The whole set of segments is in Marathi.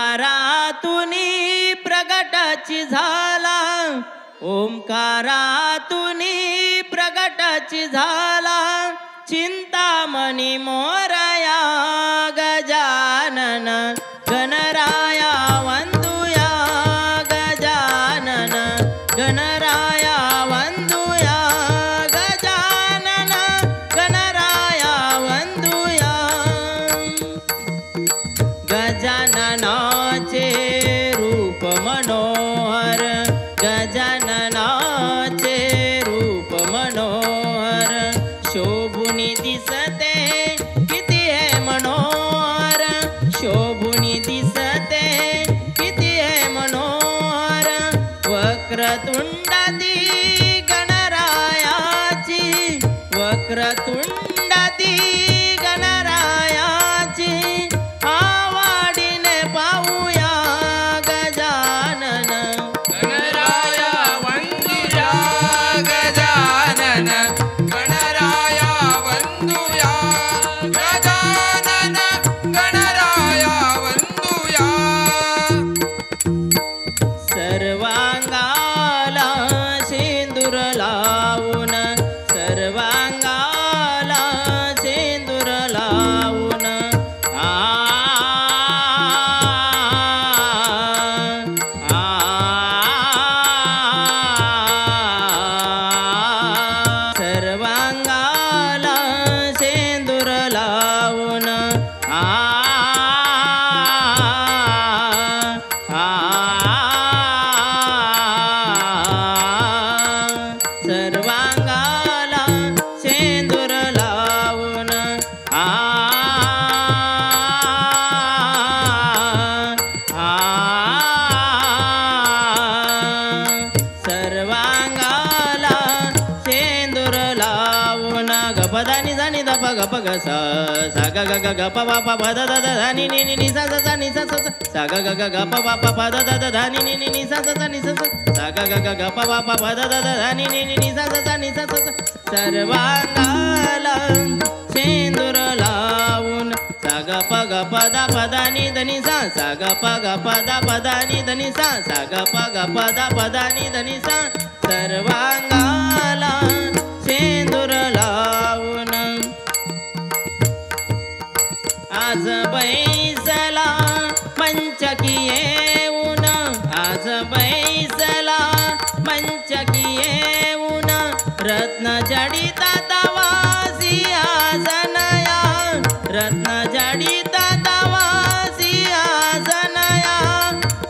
ओंकारातुनी प्रगटाची झाला, ओंकारातुनी प्रगटाची झाला, चिंतामणी मोरया गजानन गणराया वंदुया, गजानन गणराया वंदुया, गजानन गणराया वंदुया। गजाननाचे रूप मनोहर, गजाननाचे रूप मनोहर, शोभुनी दिसते किती है मनोहर, शोभुनी दिसते किती है मनोहर। वक्रतुंडादी गणरायाची, वक्रतुंडादी गणरायाची, आवडीने पाहूया गजानन गणराया वंदुया, गजानन गणराया वंदुया, गजानन गणराया वंदुया। सर्वांगाला सिंदूर लावून, सर्वांगाला सिंदूर लावून, सर्वांगाला सिंदूर लावून, सर्वांगाला सिंदूर लावून, सर्वांगाला सिंदूर लावून। गपदानी जानी दप गप ग सा, सा ग ग ग ग प प प प द द द धा नि नि नि नि सा सा सा नि सा सा सा, सा ग ग ग ग प प प प द द द धा नि नि नि नि सा सा सा नि सा सा, सा ग ग ग ग प प प प द द द धा नि नि नि नि सा सा सा नि सा सा सा। सर्वांगाला सिंदूर लावून, सा ग प ग प द प द नि ध नि सा, सा ग प ग प द प द नि ध नि सा, सा ग प ग प द प द नि ध नि सा। सर्वांगाला सिंदूर लावून, आज बैसला पंचकी येऊन, आज बैसला पंचकी येऊन, रत्न जडिता तवा सिंहासनया, रत्न जडिता तवा सिंहासनया,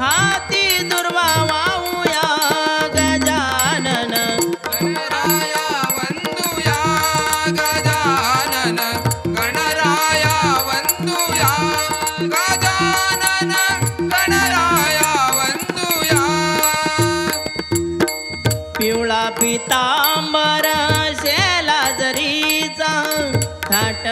हाती दुर्वा वाहूया गजानन गणराया वंदुया, गजानन गणराया वंदुया, गजानन गणराया वंदुया। पिवळा पितांबर शेला जरीचा थाट